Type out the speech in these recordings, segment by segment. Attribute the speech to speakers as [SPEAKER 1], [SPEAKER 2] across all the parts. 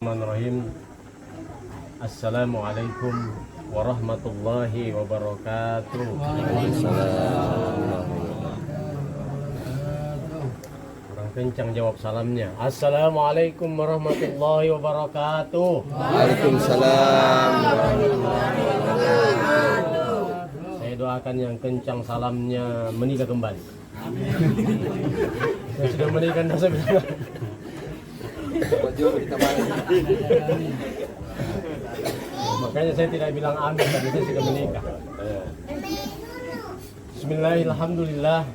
[SPEAKER 1] Bismillahirrahmanirrahim. Assalamualaikum warahmatullahi wabarakatuh. Kurang kencang jawab salamnya. Assalamualaikum warahmatullahi wabarakatuh.
[SPEAKER 2] Waalaikumsalam.
[SPEAKER 1] Saya doakan yang kencang salamnya menikah kembali. Saya sudah menikah dah saya bilang. Makanya saya tidak bilang amin, tapi saya sudah menikah. Bismillahirrahmanirrahim.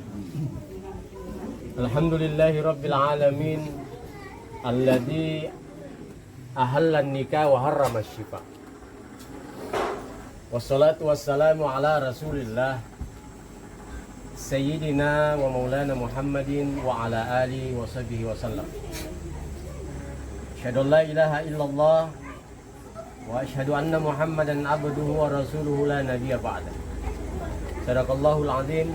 [SPEAKER 1] Alhamdulillahi rabbil alamin alladzi ahalla an-nikah wa harrama asy-syifa. Wassalatu wassalamu ala Rasulillah Sayyidina wa Maulana Muhammadin wa ala alihi wa sahbihi wa sallam. Asyhadu an la ilaha illallah wa asyhadu anna Muhammadan abduhu wa rasuluhu la nabiyya ba'da. Sadaqallahul azim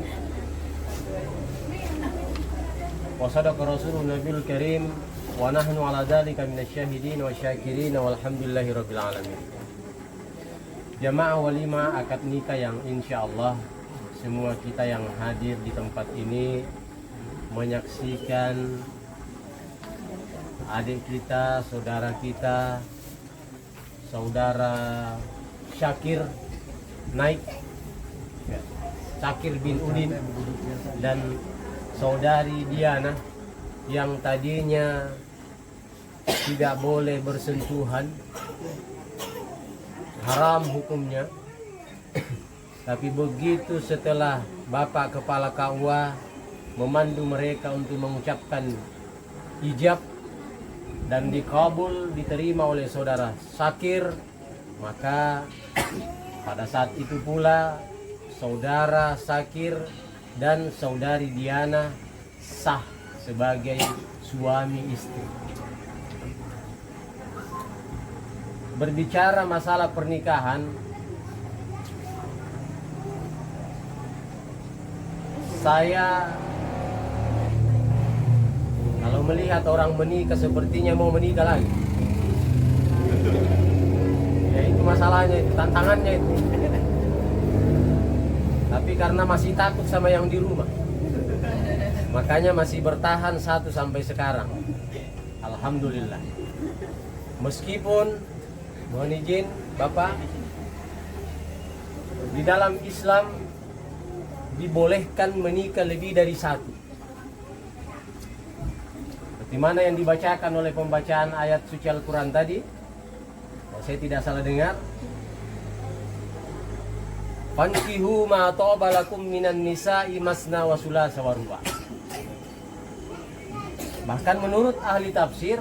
[SPEAKER 1] wa sadaqa rasulun nabiyul karim wa nahnu ala dzalika minasyahidin wa syakirin walhamdulillahi rabbil alamin. Jamaah walimah akad nikah yang insyaallah semua kita yang hadir di tempat ini menyaksikan adik kita, saudara kita, saudara Syakir Naik, Syakir bin Udin, dan saudari Diana yang tadinya tidak boleh bersentuhan, haram hukumnya. Tapi begitu setelah Bapak Kepala KUA memandu mereka untuk mengucapkan ijab dan dikabul, diterima oleh saudara Syakir, maka pada saat itu pula saudara Syakir dan saudari Diana sah sebagai suami istri. Berbicara masalah pernikahan, saya kalau melihat orang menikah sepertinya mau menikah lagi. Ya itu masalahnya, itu tantangannya itu. Tapi karena masih takut sama yang di rumah, makanya masih bertahan sampai sekarang. Alhamdulillah. Meskipun mohon izin Bapak, di dalam Islam dibolehkan menikah lebih dari satu. Di mana yang dibacakan oleh pembacaan ayat suci Al-Quran tadi, kalau saya tidak salah dengar, fankihu ma taba lakum minan nisa'i masna wa sulasa wa ruba'. Bahkan menurut ahli tafsir,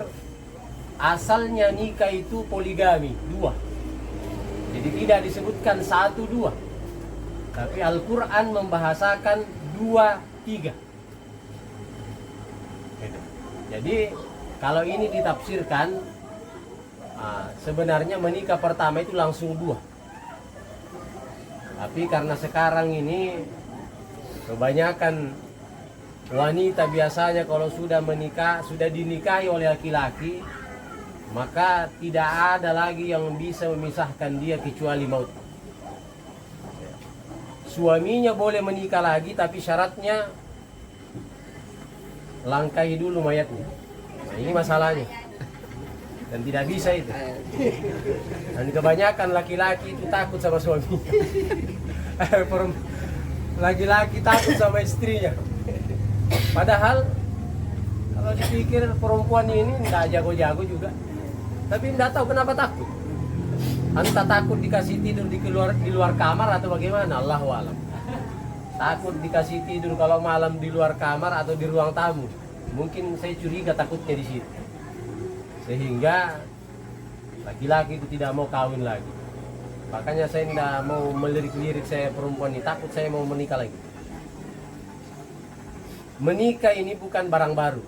[SPEAKER 1] asalnya nikah itu poligami, dua. Jadi tidak disebutkan satu dua, tapi Al-Quran membahasakan dua tiga. Jadi kalau ini ditafsirkan, sebenarnya menikah pertama itu langsung dua. Tapi karena sekarang ini kebanyakan wanita biasanya kalau sudah menikah, sudah dinikahi oleh laki-laki, maka tidak ada lagi yang bisa memisahkan dia kecuali maut. Suaminya boleh menikah lagi, tapi syaratnya langkahi dulu mayatnya. Nah, ini masalahnya. Dan tidak bisa itu. Dan kebanyakan laki-laki itu takut sama suami. Laki-laki takut sama istrinya. Padahal kalau dipikir perempuan ini tidak jago-jago juga. Tapi tidak tahu kenapa takut. Entah takut dikasih tidur di luar kamar atau bagaimana, Allahu a'lam. Takut dikasih tidur kalau malam di luar kamar atau di ruang tamu. Mungkin saya curiga takutnya di situ. Sehingga laki-laki itu tidak mau kawin lagi. Makanya saya tidak mau melirik-lirik saya perempuan ini, takut saya mau menikah lagi. Menikah ini bukan barang baru.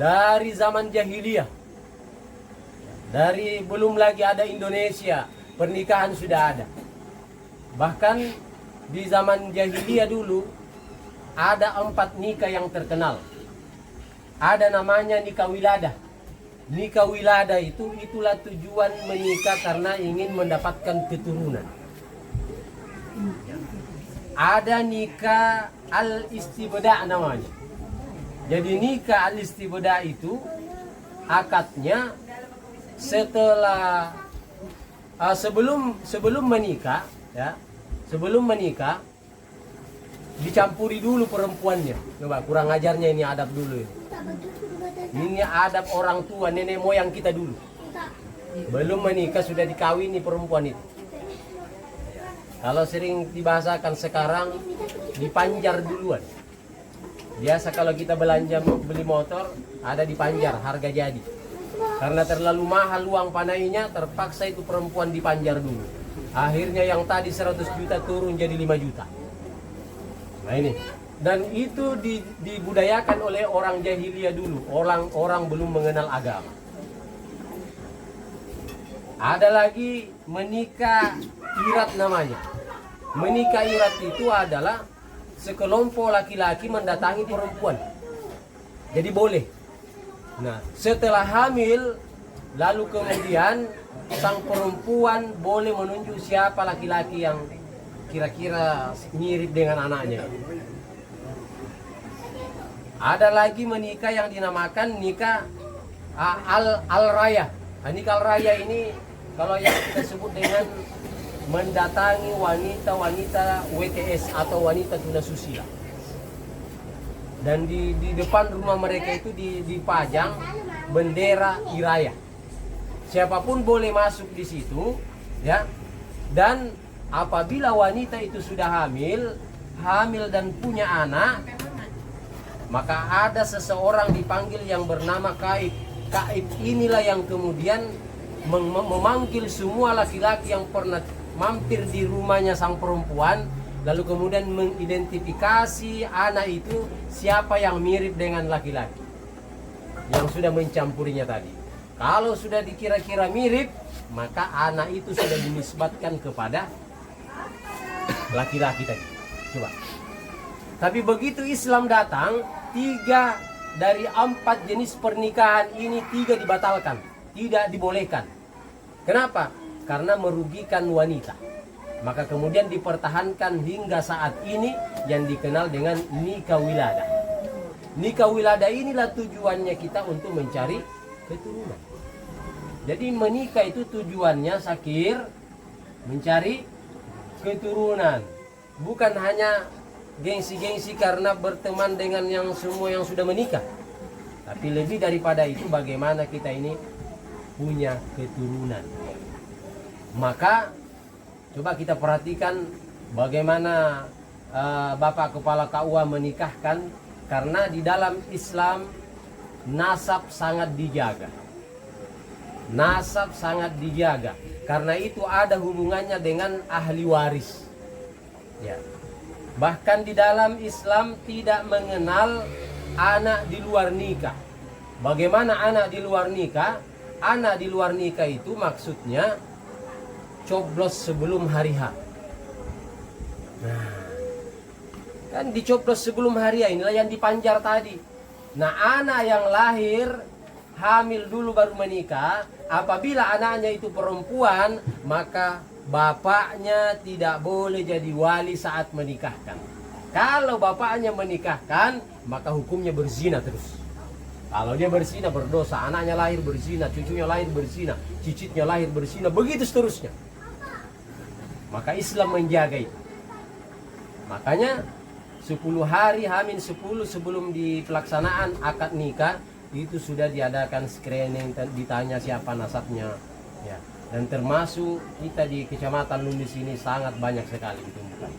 [SPEAKER 1] Dari zaman jahiliyah, dari belum lagi ada Indonesia, pernikahan sudah ada. Bahkan di zaman jahiliyah dulu ada 4 nikah yang terkenal. Ada namanya nikah wiladah. Nikah wilada itulah tujuan menikah karena ingin mendapatkan keturunan. Ada nikah al-istibda namanya. Jadi nikah al-istibda itu akadnya setelah sebelum menikah, ya. Sebelum menikah dicampuri dulu perempuannya. Coba kurang ajarnya ini adab dulu ini. Ini adab orang tua, nenek moyang kita dulu. Belum menikah sudah dikawini perempuan itu. Kalau sering dibahasakan sekarang dipanjar duluan. Biasa kalau kita belanja beli motor ada dipanjar harga jadi. Karena terlalu mahal uang panainya, terpaksa itu perempuan dipanjar dulu. Akhirnya yang tadi 100 juta turun jadi 5 juta. Nah ini. Dan itu dibudayakan oleh orang jahiliyah dulu, orang belum mengenal agama. Ada lagi menikah irat namanya. Menikah irat itu adalah sekelompok laki-laki mendatangi perempuan. Jadi boleh. Nah, setelah hamil, lalu kemudian sang perempuan boleh menunjuk siapa laki-laki yang kira-kira mirip dengan anaknya. Ada lagi menikah yang dinamakan nikah al-raya. Nikah al-raya ini kalau yang kita sebut dengan mendatangi wanita-wanita WTS atau wanita tunasusila. Dan di depan rumah mereka itu dipajang bendera iraya. Siapapun boleh masuk di situ, ya. Dan apabila wanita itu sudah hamil dan punya anak, maka ada seseorang dipanggil yang bernama Kaib. Kaib inilah yang kemudian memanggil semua laki-laki yang pernah mampir di rumahnya sang perempuan, lalu kemudian mengidentifikasi anak itu siapa yang mirip dengan laki-laki yang sudah mencampurinya tadi. Kalau sudah dikira-kira mirip, maka anak itu sudah dinisbatkan kepada laki-laki tadi. Coba. Tapi begitu Islam datang, 3 dari 4 jenis pernikahan ini 3 dibatalkan, tidak dibolehkan. Kenapa? Karena merugikan wanita. Maka kemudian dipertahankan hingga saat ini yang dikenal dengan nikah wilada. Nikah wilada inilah tujuannya kita untuk mencari keturunan. Jadi menikah itu tujuannya Sakir mencari keturunan. Bukan hanya gengsi-gengsi karena berteman dengan yang semua yang sudah menikah. Tapi lebih daripada itu bagaimana kita ini punya keturunan. Maka coba kita perhatikan bagaimana Bapak Kepala KUA menikahkan, karena di dalam Islam nasab sangat dijaga. Nasab sangat dijaga. Karena itu ada hubungannya dengan ahli waris. Ya. Bahkan di dalam Islam tidak mengenal anak di luar nikah. Bagaimana anak di luar nikah? Anak di luar nikah itu maksudnya coblos sebelum hari H. Nah, kan dicoblos sebelum hari H inilah yang dipanjar tadi. Nah, anak yang lahir hamil dulu baru menikah, apabila anaknya itu perempuan, maka bapaknya tidak boleh jadi wali saat menikahkan. Kalau bapaknya menikahkan, maka hukumnya berzina terus. Kalau dia berzina berdosa, anaknya lahir berzina, cucunya lahir berzina, cicitnya lahir berzina, begitu seterusnya. Maka Islam menjaga itu. Makanya 10 hari H-10 sebelum di pelaksanaan akad nikah itu sudah diadakan screening, ditanya siapa nasabnya, ya. Dan termasuk kita di Kecamatan Lundis ini sangat banyak sekali ditemukan,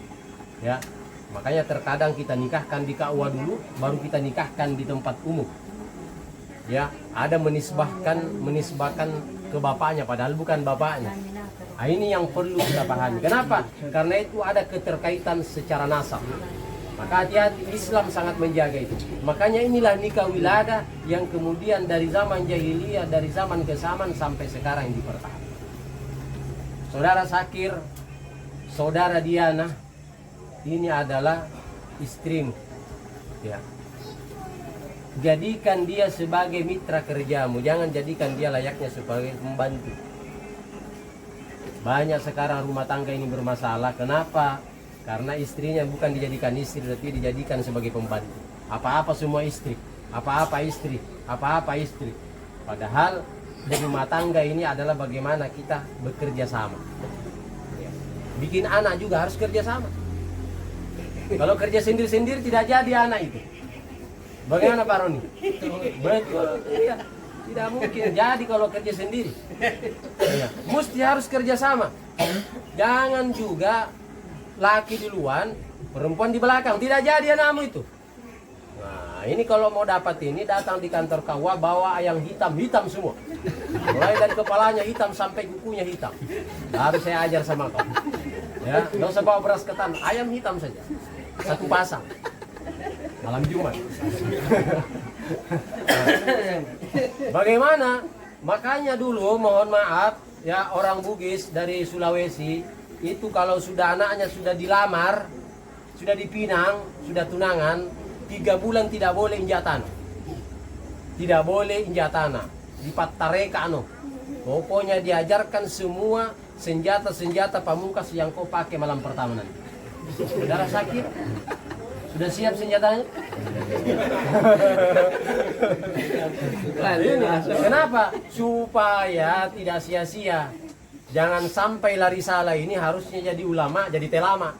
[SPEAKER 1] ya. Makanya terkadang kita nikahkan di KUA dulu, baru kita nikahkan di tempat umum, ya. Ada menisbahkan ke bapaknya padahal bukan bapaknya. Nah, ini yang perlu kita pahami. Kenapa? Karena itu ada keterkaitan secara nasab. Maka hati-hati, Islam sangat menjaga itu. Makanya inilah nikah wilada yang kemudian dari zaman jahiliyah, dari zaman ke zaman sampai sekarang dipertahankan. Saudara Sakir, saudara Diana, ini adalah istrimu. Ya. jadikan dia sebagai mitra kerjamu, jangan jadikan dia layaknya sebagai pembantu. Banyak sekarang rumah tangga ini bermasalah. Kenapa? Karena istrinya bukan dijadikan istri, tapi dijadikan sebagai pembantu. Apa-apa semua istri, apa-apa istri, apa-apa istri. Padahal di rumah tangga ini adalah bagaimana kita bekerja sama. Bikin anak juga harus kerja sama. Kalau kerja sendiri-sendiri tidak jadi anak itu. Bagaimana Pak Roni? Betul, iya. Tidak mungkin jadi kalau kerja sendiri. Iya. Mesti harus kerja sama. Jangan juga laki duluan, perempuan di belakang. Tidak jadi anakmu itu. Nah, ini kalau mau dapat ini, datang di kantor KUA bawa ayam hitam semua. Mulai dari kepalanya hitam sampai kukunya hitam. Harus saya ajar sama kau. Ya, nggak usah bawa beras ketan, ayam hitam saja. Satu pasang. Malam Jumat. Bagaimana? Makanya dulu mohon maaf ya, orang Bugis dari Sulawesi itu kalau sudah anaknya sudah dilamar, sudah dipinang, sudah tunangan, 3 bulan tidak boleh injak tanah. Tidak boleh injak tanah. Dipattareka ano. Pokoknya diajarkan semua senjata-senjata pamungkas yang kau pakai malam pertama nanti. Saudara sakit? Sudah siap senjatanya? Kenapa? Supaya tidak sia-sia. Jangan sampai lari salah ini harusnya jadi ulama, jadi telama.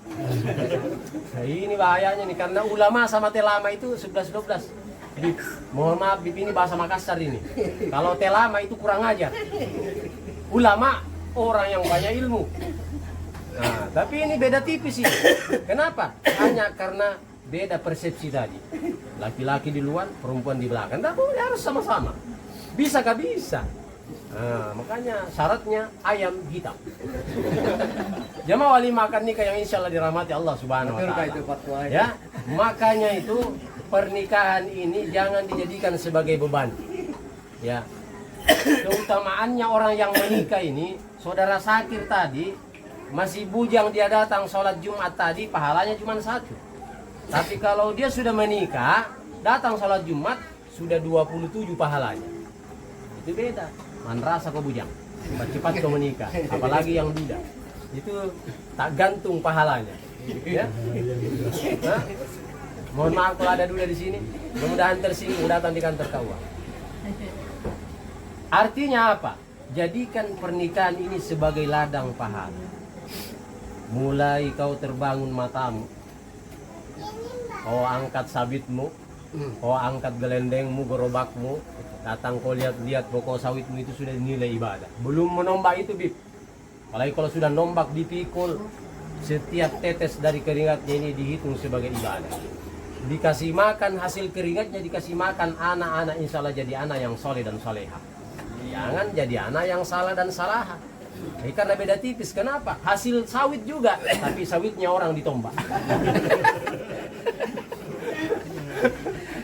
[SPEAKER 1] Nah, ini bahayanya nih, karena ulama sama telama itu 11-12. Jadi, mohon maaf, Bip, ini bahasa Makassar ini. Kalau telama itu kurang ajar. Ulama, orang yang banyak ilmu. Nah, tapi ini beda tipis sih. Kenapa? Hanya karena beda persepsi tadi. Laki-laki di luar, perempuan di belakang. Tidak boleh, harus sama-sama. Bisa kah? Bisa. Nah, makanya syaratnya ayam hitam. Jamaah wali makan nikah yang insya Allah dirahmati Allah Subhanahu wa Ta'ala. Ya, makanya itu pernikahan ini jangan dijadikan sebagai beban. Ya, keutamaannya orang yang menikah ini, saudara Sakir tadi masih bujang dia datang sholat Jumat tadi, pahalanya cuma 1. Tapi kalau dia sudah menikah, datang sholat Jumat sudah 27 pahalanya. Itu beda. Man rasa kau bujang, cepat kau menikah, apalagi yang duda. Itu tak gantung pahalanya. Ya? Nah, mohon maaf kalau ada duda di sini, mudah-mudahan tersinggung datang di kantor KUA. Artinya apa? Jadikan pernikahan ini sebagai ladang pahala. Mulai kau terbangun matamu, kau angkat sabitmu, kau angkat gelendengmu, gerobakmu, datang kau lihat-lihat pokok sawitmu itu sudah nilai ibadah. Belum menombak itu, Bib. Apalagi kalau sudah nombak dipikul, setiap tetes dari keringatnya ini dihitung sebagai ibadah. Dikasih makan hasil keringatnya, dikasih makan anak-anak, insya Allah jadi anak yang soleh dan soleha. Jangan jadi anak yang salah dan salaha. Karena beda tipis. Kenapa? Hasil sawit juga, tapi sawitnya orang ditombak.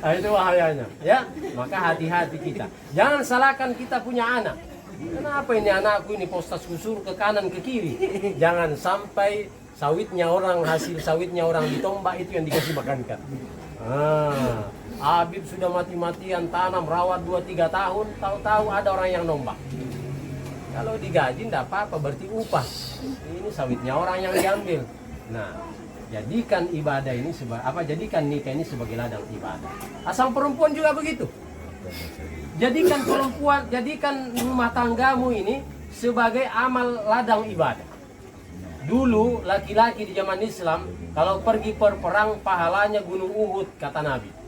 [SPEAKER 1] Nah, itu bahayanya, ya. Maka hati-hati kita. Jangan salahkan kita punya anak. Kenapa ini anakku ini postas kusur ke kanan ke kiri? Jangan sampai sawitnya orang, hasil sawitnya orang ditombak, itu yang dikasih makankan. Habib sudah mati-matian tanam rawat 2-3 tahun, tahu-tahu ada orang yang nombak. Kalau digaji tidak apa-apa, berarti upah. Ini sawitnya orang yang diambil. Nah, jadikan ibadah ini jadikan nikah ini sebagai ladang ibadah. Asal perempuan juga begitu. Jadikan perempuan, jadikan rumah tanggamu ini sebagai amal ladang ibadah. Dulu laki-laki di zaman Islam kalau pergi perang pahalanya gunung Uhud, kata Nabi.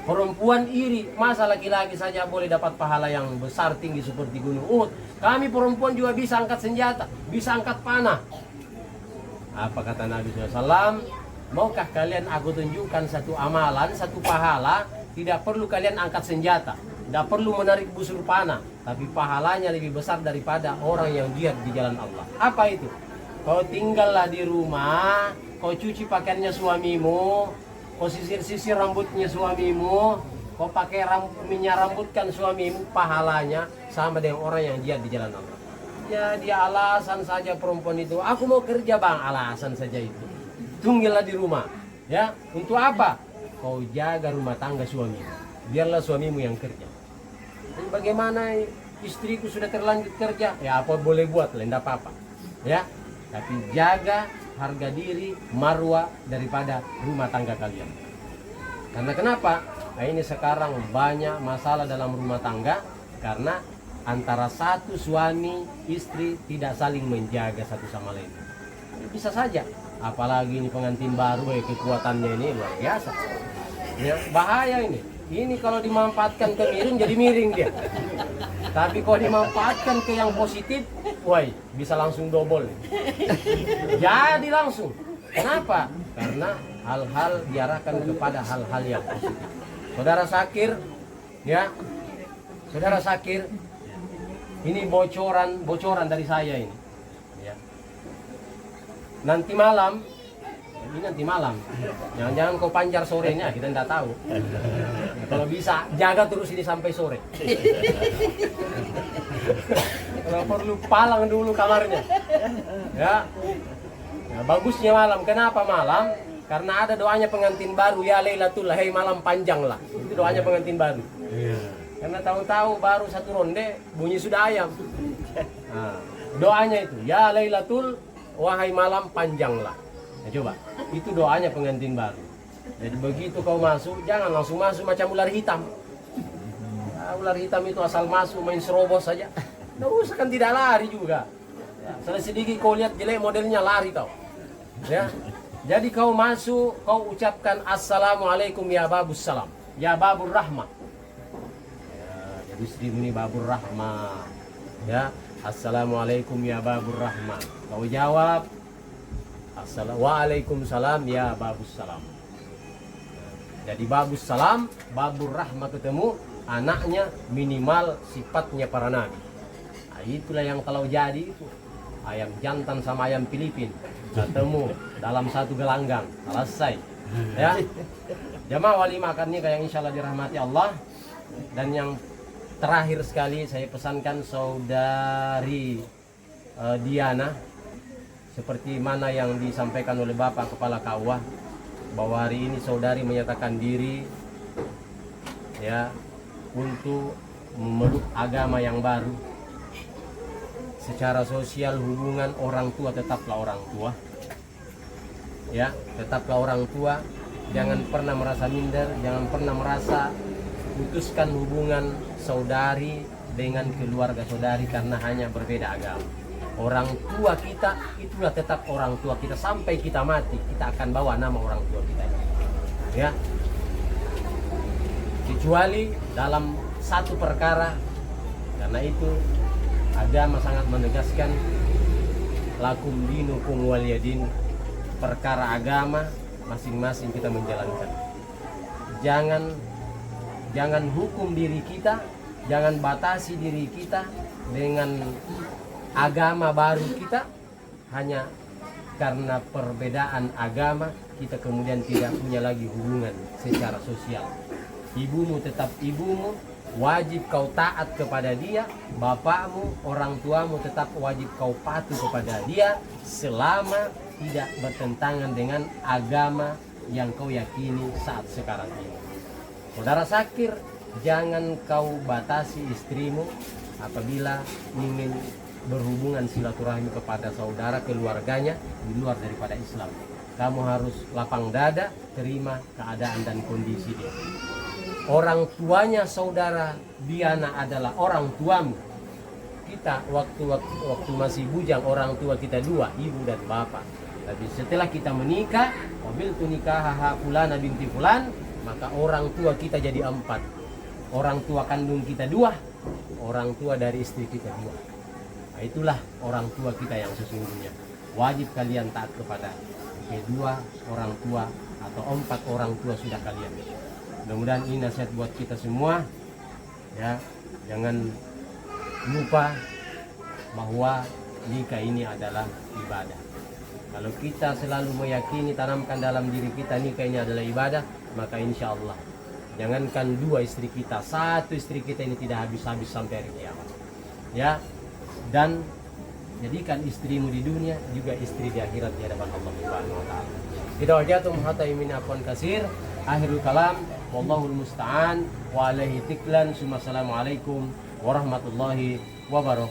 [SPEAKER 1] Perempuan iri, masa laki-laki saja boleh dapat pahala yang besar tinggi seperti gunung Uhud? Kami perempuan juga bisa angkat senjata, bisa angkat panah. Apa kata Nabi SAW? Maukah kalian aku tunjukkan satu amalan, satu pahala? Tidak perlu kalian angkat senjata, tidak perlu menarik busur panah, tapi pahalanya lebih besar daripada orang yang jihad di jalan Allah. Apa itu? Kau tinggallah di rumah, kau cuci pakaiannya suamimu, kau sisir-sisir rambutnya suamimu, kau pakai minyak rambutkan suamimu, pahalanya sama dengan orang yang jihad di jalan Allah. Ya, dia alasan saja perempuan itu, aku mau kerja bang, alasan saja itu. Tunggulah di rumah. Ya, untuk apa? Kau jaga rumah tangga suami. biarlah suamimu yang kerja. Dan bagaimana istriku sudah terlanjur kerja, ya apa boleh buat, tidak apa-apa. Ya, tapi jaga harga diri, marwah daripada rumah tangga kalian. Karena kenapa? Nah, ini sekarang banyak masalah dalam rumah tangga karena antara satu suami istri tidak saling menjaga satu sama lain. Bisa saja, apalagi ini pengantin baru, kekuatannya ini luar biasa. Ya, bahaya ini. Ini kalau dimanfaatkan ke miring jadi miring dia. Tapi kalau dimanfaatkan ke yang positif, woi, bisa langsung double. Jadi langsung. Kenapa? Karena hal-hal diarahkan kepada hal-hal yang positif. Saudara Sakir, ya, Saudara Sakir, ini bocoran dari saya ini. Ya. Nanti malam, jangan-jangan kau pancar sorenya, kita tidak tahu. Ya, kalau bisa jaga terus ini sampai sore. Kalau perlu palang dulu kamarnya. Ya. Nah, bagusnya malam. Kenapa malam? Karena ada doanya pengantin baru, ya Lailatul, hei malam panjang lah. Itu doanya pengantin baru. Karena tahu-tahu baru satu ronde bunyi sudah ayam. Nah, doanya itu, ya Lailatul, wahai malam panjang lah. Nah, coba, itu doanya pengantin baru. Jadi begitu kau masuk, jangan langsung masuk macam ular hitam. Nah, ular hitam itu asal masuk main serobos saja. Nggak usah, kan tidak lari juga. Ya, sedikit kau lihat jelek modelnya lari kau. Ya. Jadi kau masuk, kau ucapkan Assalamualaikum ya babus salam, ya babur rahmah. Ya, jadi istrimu ini babur rahmah. Ya, Assalamualaikum ya babur rahmah. Kau jawab Waalaikumsalam ya babus salam. Jadi babus salam, babur rahmah ketemu, anaknya minimal sifatnya para nabi. Nah, itulah yang kalau jadi itu ayam jantan sama ayam Filipin ketemu dalam satu gelanggang, selesai. Ya, jamaah wali makan nikah yang insya Allah dirahmati Allah. Dan yang terakhir sekali saya pesankan saudari Diana, seperti mana yang disampaikan oleh Bapak Kepala KUA, bahwa hari ini saudari menyatakan diri ya untuk memeluk agama yang baru. Secara sosial hubungan orang tua tetaplah orang tua. Ya, tetaplah orang tua. Jangan pernah merasa minder, jangan pernah merasa putuskan hubungan saudari dengan keluarga saudari karena hanya berbeda agama. Orang tua kita itulah tetap orang tua kita sampai kita mati, kita akan bawa nama orang tua kita. Ya. Kecuali dalam satu perkara, karena itu agama sangat menegaskan lakum dinukum waliyadin, perkara agama masing-masing kita menjalankan. Jangan hukum diri kita, jangan batasi diri kita dengan agama baru kita hanya karena perbedaan agama kita kemudian tidak punya lagi hubungan secara sosial. Ibumu tetap ibumu, wajib kau taat kepada dia. Bapakmu, orang tuamu tetap wajib kau patuh kepada dia selama tidak bertentangan dengan agama yang kau yakini saat sekarang ini. Saudara Sakir, jangan kau batasi istrimu apabila ingin berhubungan silaturahmi kepada saudara keluarganya di luar daripada Islam. Kamu harus lapang dada, terima keadaan dan kondisi dia. Orang tuanya saudara Diana adalah orang tuamu. Kita waktu masih bujang orang tua kita dua, ibu dan bapak. Tapi setelah kita menikah, wabiltu nikahaha fulana binti fulan, maka orang tua kita jadi 4. Orang tua kandung kita 2, orang tua dari istri kita 2. Nah, itulah orang tua kita yang sesungguhnya. Wajib kalian taat kepada kedua orang tua atau 4 orang tua sudah kalian. Mudah-mudahan ini nasihat buat kita semua. Ya, jangan lupa bahwa nikah ini adalah ibadah. Kalau kita selalu meyakini, tanamkan dalam diri kita nikah ini adalah ibadah, maka insya Allah jangankan 2 istri kita, 1 istri kita ini tidak habis-habis sampai hari kiamat. Ya, dan jadikan istrimu di dunia juga istri di akhirat di hadapan Allah Subhanahu wa taala. Kita wajhatum hatta min afwan kasir. Akhirul kalam. Wallahul musta'an wa alaihi tiklan. Assalamualaikum warahmatullahi wabarakatuh.